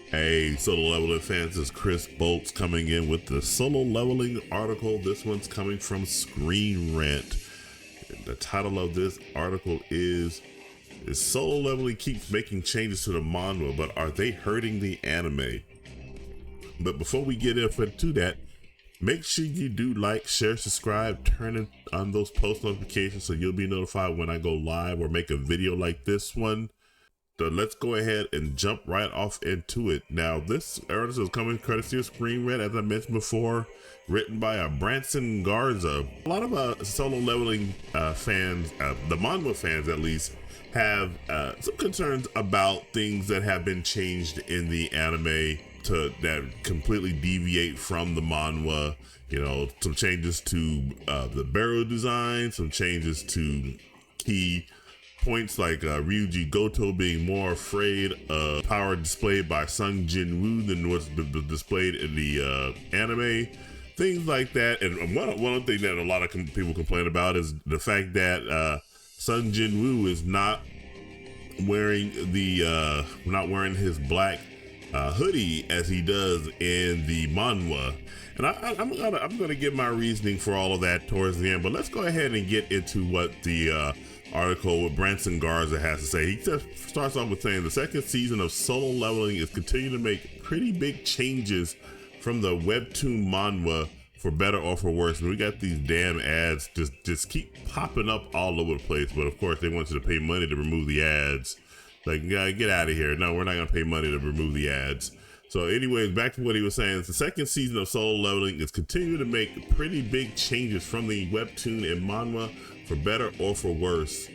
Hey, solo leveling fans, this is Chris Bolts coming in with the solo leveling article. This one's coming from Screen Rant. The title of this article is Solo Leveling keeps making changes to the manhwa, but are they hurting the anime? But before we get into that, make sure you do like, share, subscribe, turn on those post notifications so you'll be notified when I go live or make a video like this one. So let's go ahead and jump right off into it. Now, this article is coming courtesy of Screen Rant, as I mentioned before, written by Branson Garza. A lot of solo leveling fans, the manhwa fans at least, have some concerns about things that have been changed in the anime that completely deviate from the manhwa. You know, some changes to the barrel design, some changes to key points like Ryuji Goto being more afraid of power displayed by Sung Jin Woo than what's displayed in the anime. Things like that. And one thing that a lot of people complain about is the fact that Sung Jin Woo is not wearing his black hoodie as he does in the manhwa. And I'm gonna give my reasoning for all of that towards the end, but let's go ahead and get into what the article with Branson Garza has to say. He starts off with saying the second season of Solo Leveling is continuing to make pretty big changes from the webtoon manhwa, for better or for worse. And we got these damn ads just keep popping up all over the place, but of course they want you to pay money to remove the ads. Like, get out of here. No, we're not gonna pay money to remove the ads. So anyways, back to what he was saying. The second season of Solo Leveling is continuing to make pretty big changes from the webtoon and manhwa, for better or for worse.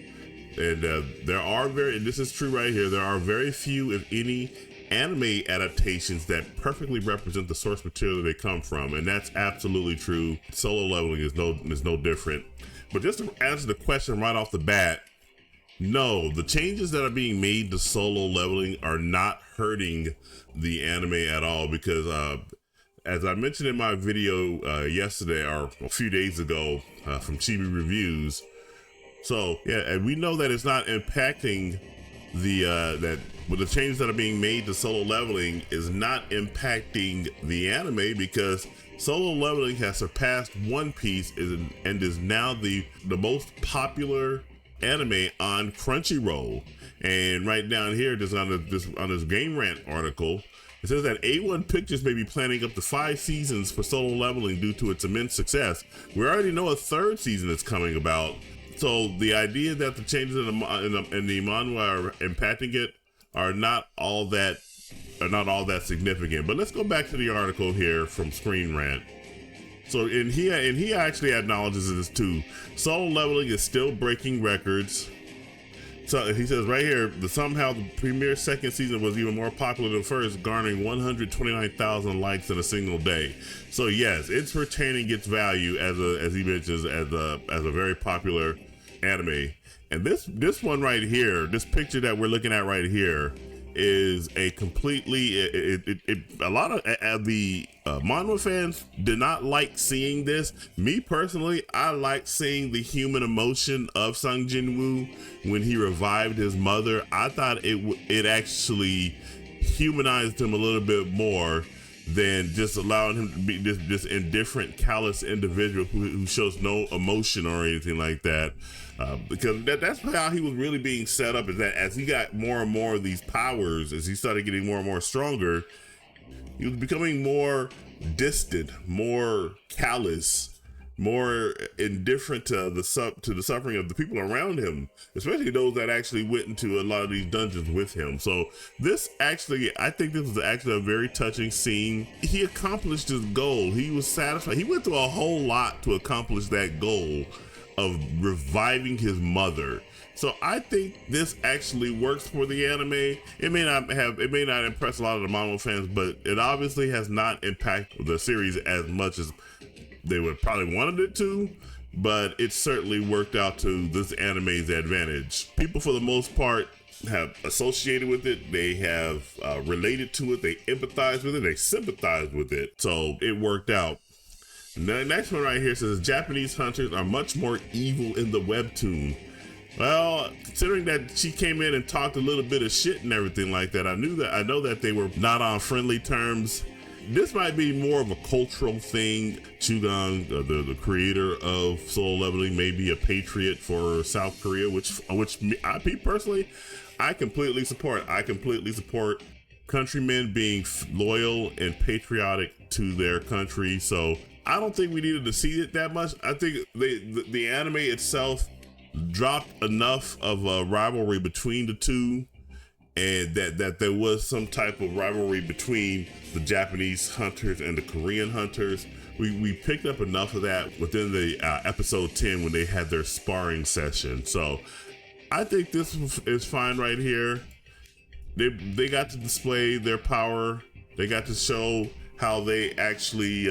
And this is true right here, there are very few, if any, anime adaptations that perfectly represent the source material that they come from, and that's absolutely true. Solo Leveling is no different. But just to answer the question right off the bat, no, the changes that are being made to Solo Leveling are not hurting the anime at all, because as I mentioned in my video yesterday, or a few days ago, from Chibi Reviews. So yeah, and we know that it's not impacting the changes that are being made to Solo Leveling is not impacting the anime, because Solo Leveling has surpassed One Piece and is now the most popular anime on Crunchyroll. And right down here, just on this Game Rant article, it says that A1 Pictures may be planning up to 5 seasons for Solo Leveling due to its immense success. We already know a third season is coming about. So the idea that the changes in the manhwa are impacting it are not all that significant. But let's go back to the article here from Screen Rant. So he actually acknowledges this too. Solo Leveling is still breaking records. So he says right here, somehow the premiere second season was even more popular than the first, garnering 129,000 likes in a single day. So yes, it's retaining its value as he mentions, as a very popular anime. And this one right here, this picture that we're looking at right here, is a completely a lot of the manhwa fans did not like seeing this. Me personally, I like seeing the human emotion of Sung Jin Woo when he revived his mother. I thought it actually humanized him a little bit more than just allowing him to be this indifferent, callous individual who shows no emotion or anything like that. Because that's how he was really being set up, is that as he got more and more of these powers, as he started getting more and more stronger, he was becoming more distant, more callous, more indifferent to the suffering of the people around him, especially those that actually went into a lot of these dungeons with him. So I think this was actually a very touching scene. He accomplished his goal. He was satisfied. He went through a whole lot to accomplish that goal of reviving his mother. So I think this actually works for the anime. It may not impress a lot of the manhwa fans, but it obviously has not impacted the series as much as they would probably wanted it to, but it certainly worked out to this anime's advantage. People, for the most part, have associated with it. They have related to it. They empathize with it. They sympathize with it. So it worked out. The next one right here says Japanese hunters are much more evil in the webtoon. Well, considering that she came in and talked a little bit of shit and everything like that, I know that they were not on friendly terms. This might be more of a cultural thing. Chugang, the creator of Solo Leveling, may be a patriot for South Korea, which me personally, I completely support. I completely support countrymen being loyal and patriotic to their country. So I don't think we needed to see it that much. I think the anime itself dropped enough of a rivalry between the two, and that there was some type of rivalry between the Japanese hunters and the Korean hunters. We picked up enough of that within the episode 10 when they had their sparring session. So I think this is fine right here. They got to display their power. They got to show how they actually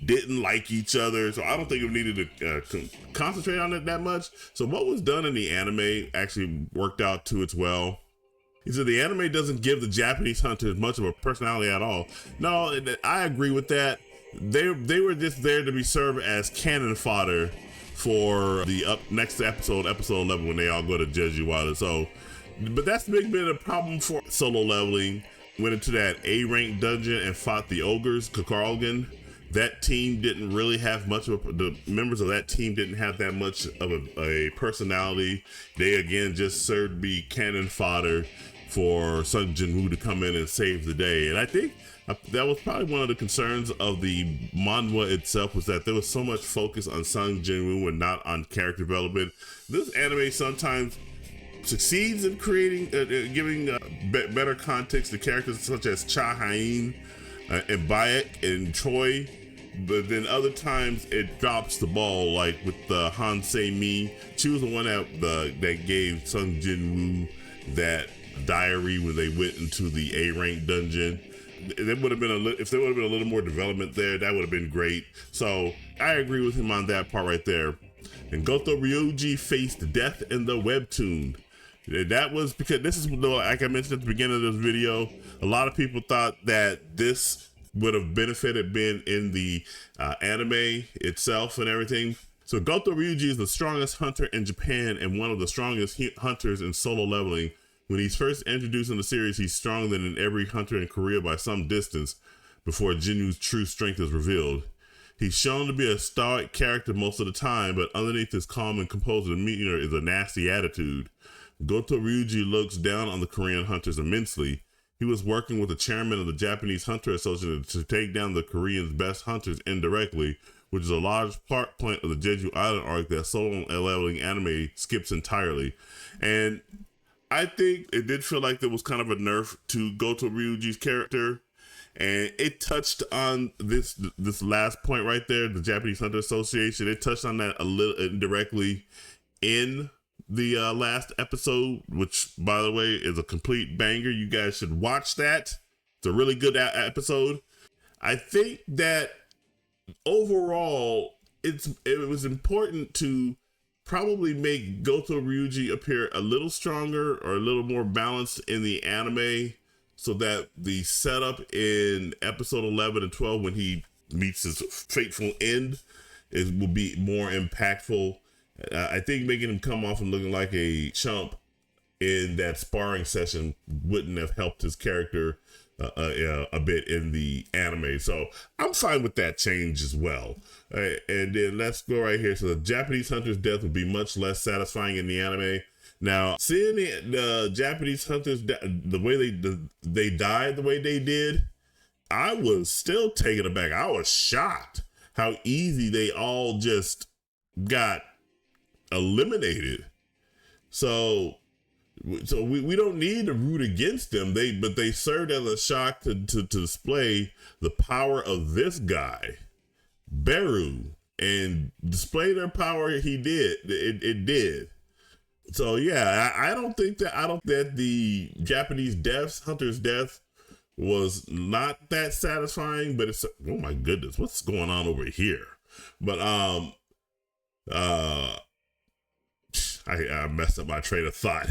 didn't like each other. So I don't think we needed to concentrate on it that much. So what was done in the anime actually worked out to its well. He said the anime doesn't give the Japanese hunters much of a personality at all. No, I agree with that. They were just there to be served as cannon fodder for the next episode 11, when they all go to Jeju. So, but that's been a problem for Solo Leveling. Went into that A-rank dungeon and fought the ogres, Kakarlgan. That team didn't really have much of the members of that team didn't have that much of a personality. They again just served to be cannon fodder for Sung Jin-woo to come in and save the day. And I think that was probably one of the concerns of the manhwa itself, was that there was so much focus on Sung Jin-woo and not on character development. This anime sometimes succeeds in creating, giving better context to characters such as Cha Hain and Bayek and Choi, but then other times it drops the ball, like with Han Se-mi. She was the one that gave Sung Jin-woo that diary when they went into the A-rank dungeon. There would have been if there would have been a little more development there, that would have been great. So I agree with him on that part right there. And Goto Ryuji faced death in the webtoon. That was because this is, like I mentioned at the beginning of this video, a lot of people thought that this would have benefited being in the anime itself and everything. So Goto Ryuji is the strongest hunter in Japan and one of the strongest hunters in Solo Leveling. When he's first introduced in the series, he's stronger than every hunter in Korea by some distance before Jinwoo's true strength is revealed. He's shown to be a stoic character most of the time, but underneath his calm and composed demeanor is a nasty attitude. Goto Ryuji looks down on the Korean hunters immensely. He was working with the chairman of the Japanese Hunter Association to take down the Koreans' best hunters indirectly, which is a large point of the Jeju Island arc that Solo Leveling anime skips entirely. And I think it did feel like there was kind of a nerf to Goto Ryuji's character, and it touched on this last point right there, the Japanese Hunter Association. It touched on that a little indirectly in the last episode, which, by the way, is a complete banger. You guys should watch that. It's a really good episode. I think that overall, it was important to probably make Goto Ryuji appear a little stronger or a little more balanced in the anime, so that the setup in episode 11 and 12, when he meets his fateful end, will be more impactful. I think making him come off and looking like a chump in that sparring session wouldn't have helped his character a bit in the anime. So I'm fine with that change as well. And then let's go right here. So the Japanese hunter's death would be much less satisfying in the anime. Now, seeing the Japanese hunters, the way they died the way they did, I was still taken aback. I was shocked how easy they all just got eliminated. So we don't need to root against them. But they served as a shock to display the power of this guy, Beru, and display their power. He did. It did. So yeah, I don't think that the Japanese hunter's death was not that satisfying, but it's, oh my goodness, what's going on over here? But I messed up my train of thought.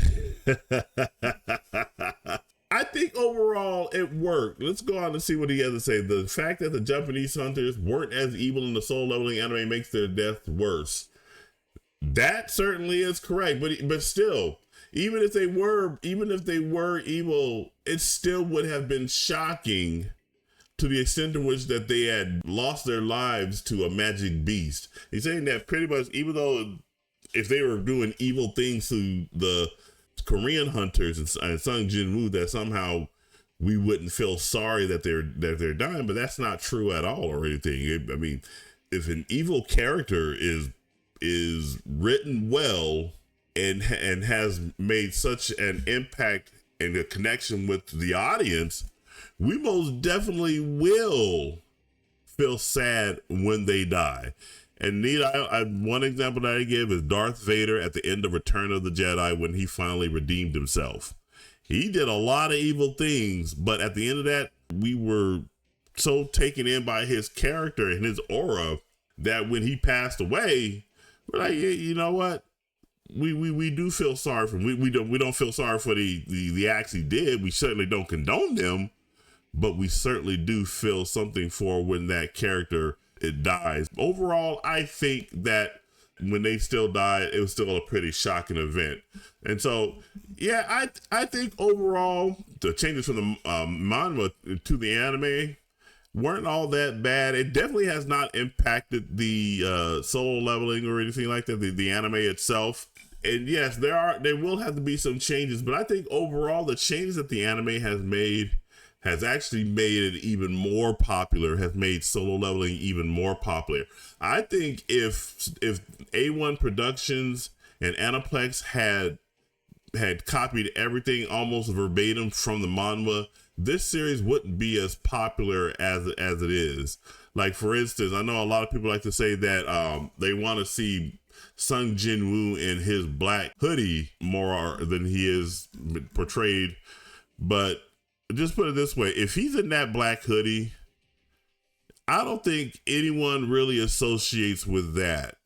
I think overall it worked. Let's go on and see what he has to say. The fact that the Japanese hunters weren't as evil in the Soul Leveling anime makes their death worse. That certainly is correct, but still, even if they were evil, it still would have been shocking to the extent in which that they had lost their lives to a magic beast. He's saying that pretty much, even though if they were doing evil things to the Korean hunters and Sung Jin-woo, that somehow we wouldn't feel sorry that they're dying, but that's not true at all or anything. I mean, if an evil character is written well and has made such an impact and a connection with the audience, we most definitely will feel sad when they die. And one example that I give is Darth Vader at the end of Return of the Jedi, when he finally redeemed himself. He did a lot of evil things, but at the end of that, we were so taken in by his character and his aura that when he passed away, we're like, yeah, you know what? We do feel sorry for him. We don't feel sorry for the acts he did. We certainly don't condone them, but we certainly do feel something for when that character it dies. Overall, I think that when they still died, it was still a pretty shocking event. And so, yeah, I think overall the changes from the manhwa to the anime weren't all that bad. It definitely has not impacted the solo leveling or anything like that, the anime itself. And yes, there will have to be some changes, but I think overall the changes that the anime has actually made it even more popular, has made solo leveling even more popular. I think if A1 Productions and Aniplex had copied everything almost verbatim from the manhwa, this series wouldn't be as popular as it is. Like, for instance, I know a lot of people like to say that they want to see Sung Jin-woo in his black hoodie more than he is portrayed, but just put it this way, if he's in that black hoodie, I don't think anyone really associates with that.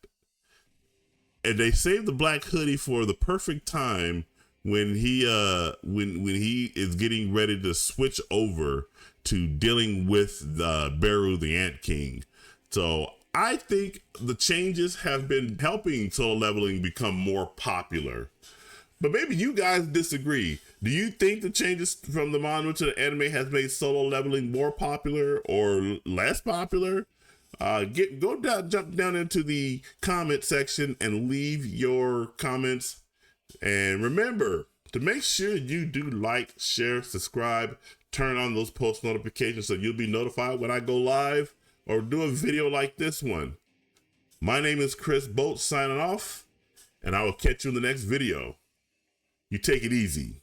And they saved the black hoodie for the perfect time when he is getting ready to switch over to dealing with Beru the Ant King. So I think the changes have been helping solo leveling become more popular. But maybe you guys disagree. Do you think the changes from the manhwa to the anime has made solo leveling more popular or less popular? Jump down into the comment section and leave your comments. And remember to make sure you do like, share, subscribe, turn on those post notifications so you'll be notified when I go live or do a video like this one. My name is Chris Bolts signing off, and I will catch you in the next video. You take it easy.